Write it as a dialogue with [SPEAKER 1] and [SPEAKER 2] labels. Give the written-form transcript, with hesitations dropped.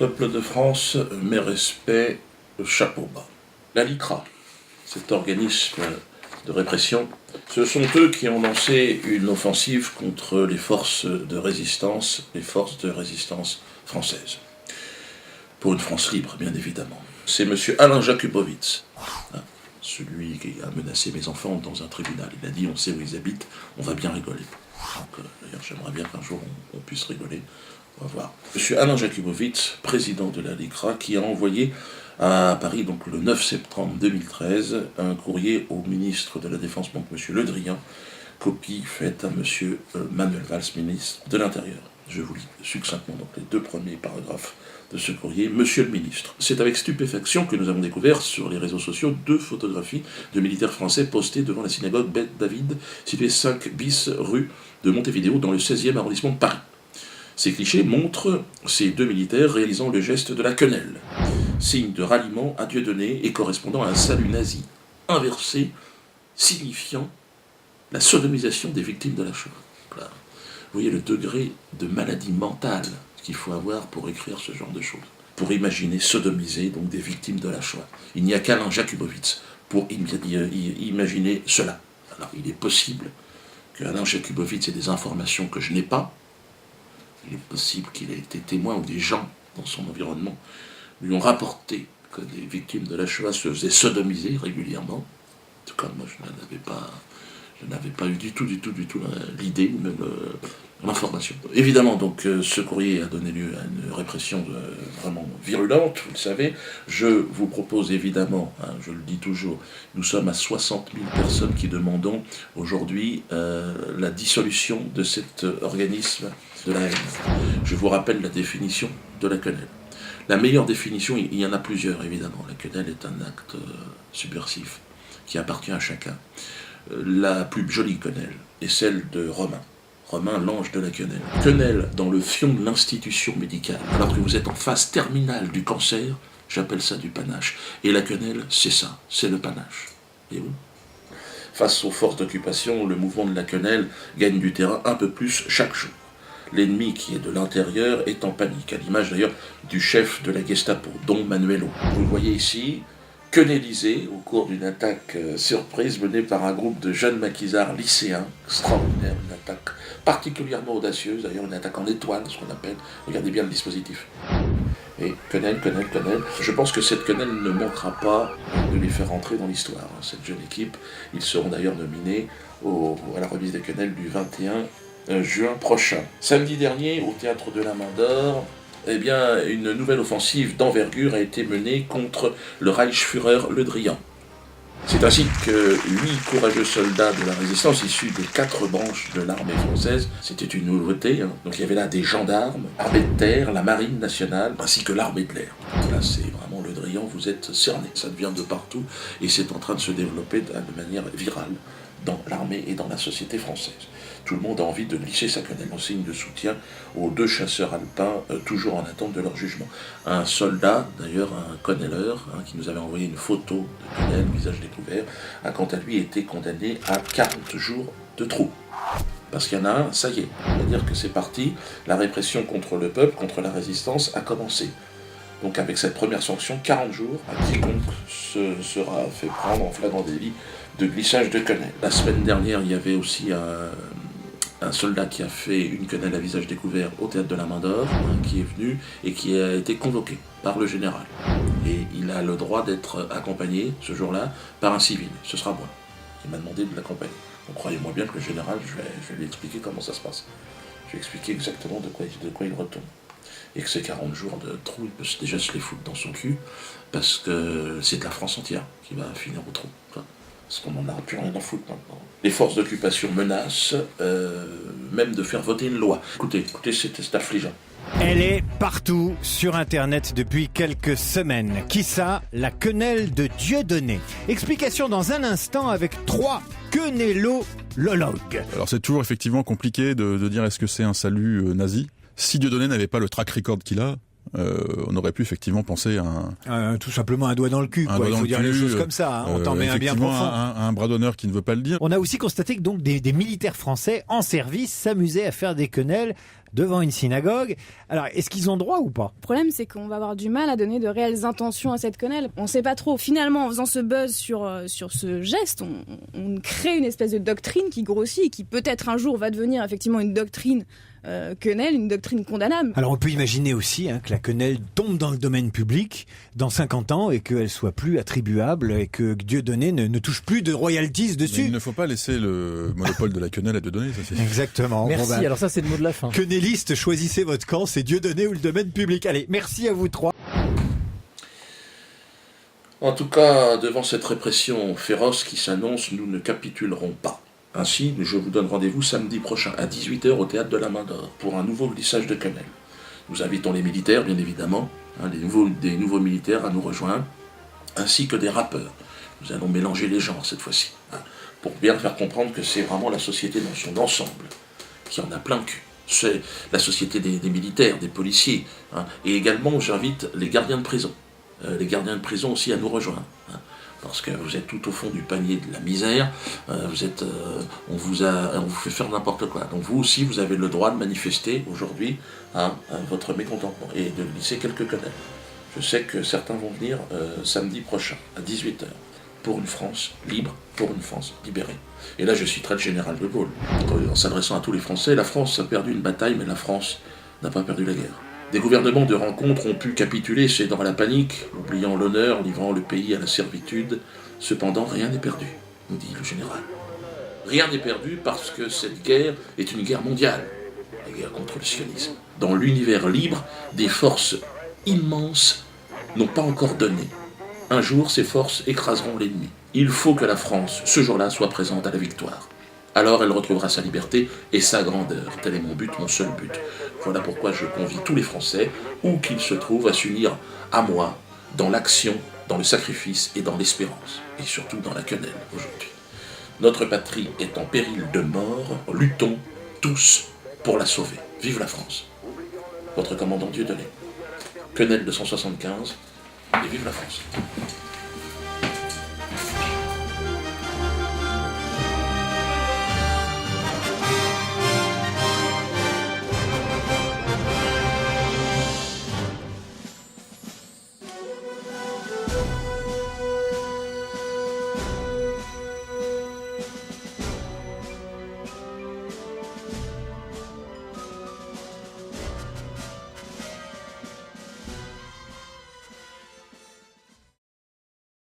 [SPEAKER 1] Peuple de France, mes respects, chapeau bas. La LICRA, cet organisme de répression, ce sont eux qui ont lancé une offensive contre les forces de résistance françaises. Pour une France libre, bien évidemment. C'est M. Alain Jakubowicz, celui qui a menacé mes enfants dans un tribunal. Il a dit, on sait où ils habitent, on va bien rigoler. Donc, d'ailleurs, j'aimerais bien qu'un jour on puisse rigoler. On va voir. M. Alain Jakubowicz, président de la LICRA, qui a envoyé à Paris, donc le 9 septembre 2013, un courrier au ministre de la Défense, donc M. Le Drian, copie faite à M. Manuel Valls, ministre de l'Intérieur. Je vous lis succinctement donc les 2 premiers paragraphes de ce courrier. Monsieur le ministre, c'est avec stupéfaction que nous avons découvert sur les réseaux sociaux 2 photographies de militaires français postées devant la synagogue Beth David, située 5 bis rue de Montevideo, dans le 16e arrondissement de Paris. Ces clichés montrent ces 2 militaires réalisant le geste de la quenelle, signe de ralliement à Dieudonné et correspondant à un salut nazi inversé, signifiant la sodomisation des victimes de la Shoah. Voilà. Vous voyez le degré de maladie mentale qu'il faut avoir pour écrire ce genre de choses, pour imaginer sodomiser donc des victimes de la Shoah. Il n'y a qu'Alain Jakubowicz pour imaginer cela. Alors il est possible qu'Alain Jakubowicz ait des informations que je n'ai pas. Il est possible qu'il ait été témoin ou des gens dans son environnement lui ont rapporté que des victimes de la Shoah se faisaient sodomiser régulièrement. En tout cas, moi, je n'avais pas eu du tout l'idée, même l'information. Évidemment, donc, ce courrier a donné lieu à une répression vraiment virulente, vous le savez. Je vous propose évidemment, je le dis toujours, nous sommes à 60 000 personnes qui demandons aujourd'hui la dissolution de cet organisme de la haine. Je vous rappelle la définition de la quenelle. La meilleure définition, il y en a plusieurs évidemment. La quenelle est un acte subversif qui appartient à chacun. La plus jolie quenelle est celle de Romain, l'ange de la quenelle. Quenelle dans le fion de l'institution médicale, alors que vous êtes en phase terminale du cancer, j'appelle ça du panache. Et la quenelle, c'est ça, c'est le panache. Et vous ? Face aux forces d'occupation, le mouvement de la quenelle gagne du terrain un peu plus chaque jour. L'ennemi qui est de l'intérieur est en panique, à l'image d'ailleurs du chef de la Gestapo, Don Manuelo. Vous le voyez ici, quenellisé au cours d'une attaque surprise menée par un groupe de jeunes maquisards lycéens, extraordinaire, une attaque particulièrement audacieuse, d'ailleurs une attaque en étoile, ce qu'on appelle, regardez bien le dispositif. Et quenelle, je pense que cette quenelle ne manquera pas de les faire entrer dans l'histoire, cette jeune équipe. Ils seront d'ailleurs nominés à la remise des quenelles du 21 juin prochain. Samedi dernier, au théâtre de la Main d'Or, une nouvelle offensive d'envergure a été menée contre le Reichsführer Le Drian. C'est ainsi que 8 courageux soldats de la résistance, issus des 4 branches de l'armée française, c'était une nouveauté, donc il y avait là des gendarmes, l'armée de terre, la marine nationale, ainsi que l'armée de l'air. Donc là c'est vraiment Le Drian, vous êtes cernés, ça vient de partout, et c'est en train de se développer de manière virale dans l'armée et dans la société française. Tout le monde a envie de lisser sa quenelle en signe de soutien aux 2 chasseurs alpins, toujours en attente de leur jugement. Un soldat, d'ailleurs un quenelleur, qui nous avait envoyé une photo de quenelle, visage découvert, a quant à lui été condamné à 40 jours de trou. Parce qu'il y en a un, ça y est, c'est-à-dire que c'est parti, la répression contre le peuple, contre la résistance a commencé. Donc avec cette première sanction, 40 jours, à quiconque se sera fait prendre en flagrant délit de glissage de quenelle. La semaine dernière, il y avait aussi un soldat qui a fait une quenelle à visage découvert au théâtre de la Main d'Or, qui est venu et qui a été convoqué par le général. Et il a le droit d'être accompagné, ce jour-là, par un civil. Ce sera moi. Il m'a demandé de l'accompagner. Donc croyez-moi bien que le général, je vais lui expliquer comment ça se passe. Je vais expliquer exactement de quoi il retourne. Et que ces 40 jours de trou, il peut déjà se les foutre dans son cul, parce que c'est de la France entière qui va finir au trou. Parce qu'on n'en a plus rien à foutre maintenant. Les forces d'occupation menacent même de faire voter une loi. Écoutez, c'est affligeant.
[SPEAKER 2] Elle est partout sur Internet depuis quelques semaines. Qui ça ? La quenelle de Dieudonné. Explication dans un instant avec 3 quenellologues.
[SPEAKER 3] Alors c'est toujours effectivement compliqué de dire est-ce que c'est un salut nazi. Si Dieudonné n'avait pas le track record qu'il a, on aurait pu effectivement penser à
[SPEAKER 2] tout simplement un doigt dans le cul,
[SPEAKER 3] un
[SPEAKER 2] quoi.
[SPEAKER 3] doigt
[SPEAKER 2] Il
[SPEAKER 3] dans
[SPEAKER 2] faut
[SPEAKER 3] le
[SPEAKER 2] dire les
[SPEAKER 3] cul,
[SPEAKER 2] choses comme ça, hein. On t'en met un bien
[SPEAKER 3] effectivement,
[SPEAKER 2] profond.
[SPEAKER 3] un bras d'honneur qui ne veut pas le dire.
[SPEAKER 2] On a aussi constaté que donc des militaires français en service s'amusaient à faire des quenelles devant une synagogue. Alors, est-ce qu'ils ont droit ou pas?
[SPEAKER 4] Le problème, c'est qu'on va avoir du mal à donner de réelles intentions à cette quenelle. On sait pas trop. Finalement, en faisant ce buzz sur ce geste, on crée une espèce de doctrine qui grossit et qui peut-être un jour va devenir effectivement une doctrine quenelle, une doctrine condamnable.
[SPEAKER 2] Alors on peut imaginer aussi que la quenelle tombe dans le domaine public dans 50 ans et qu'elle soit plus attribuable et que Dieudonné ne touche plus de royalties dessus.
[SPEAKER 3] Mais il ne faut pas laisser le monopole de la quenelle à Dieudonné, ça c'est...
[SPEAKER 2] Exactement.
[SPEAKER 5] Merci, alors ça c'est le mot de la fin.
[SPEAKER 2] Quenelliste, choisissez votre camp, c'est Dieudonné ou le domaine public. Allez, merci à vous trois.
[SPEAKER 1] En tout cas, devant cette répression féroce qui s'annonce, nous ne capitulerons pas. Ainsi, je vous donne rendez-vous samedi prochain à 18h au Théâtre de la Main d'Or pour un nouveau glissage de quenelle. Nous invitons les militaires, bien évidemment, des nouveaux militaires à nous rejoindre, ainsi que des rappeurs. Nous allons mélanger les genres cette fois-ci, pour bien faire comprendre que c'est vraiment la société dans son ensemble qui en a plein le cul. C'est la société des militaires, des policiers, et également j'invite les gardiens de prison. Les gardiens de prison aussi à nous rejoindre. Parce que vous êtes tout au fond du panier de la misère, on vous fait faire n'importe quoi. Donc vous aussi, vous avez le droit de manifester aujourd'hui votre mécontentement et de glisser quelques quenelles. Je sais que certains vont venir samedi prochain, à 18h, pour une France libre, pour une France libérée. Et là, je citerai le général de Gaulle, en s'adressant à tous les Français. La France a perdu une bataille, mais la France n'a pas perdu la guerre. Des gouvernements de rencontre ont pu capituler, cédant à la panique, oubliant l'honneur, livrant le pays à la servitude. Cependant, rien n'est perdu, nous dit le général. Rien n'est perdu parce que cette guerre est une guerre mondiale, la guerre contre le sionisme. Dans l'univers libre, des forces immenses n'ont pas encore donné. Un jour, ces forces écraseront l'ennemi. Il faut que la France, ce jour-là, soit présente à la victoire. Alors elle retrouvera sa liberté et sa grandeur. Tel est mon but, mon seul but. Voilà pourquoi je convie tous les Français, où qu'ils se trouvent, à s'unir à moi, dans l'action, dans le sacrifice et dans l'espérance. Et surtout dans la quenelle, aujourd'hui. Notre patrie est en péril de mort, luttons tous pour la sauver. Vive la France. Votre commandant Dieudonné. Quenelle 275, et vive la France.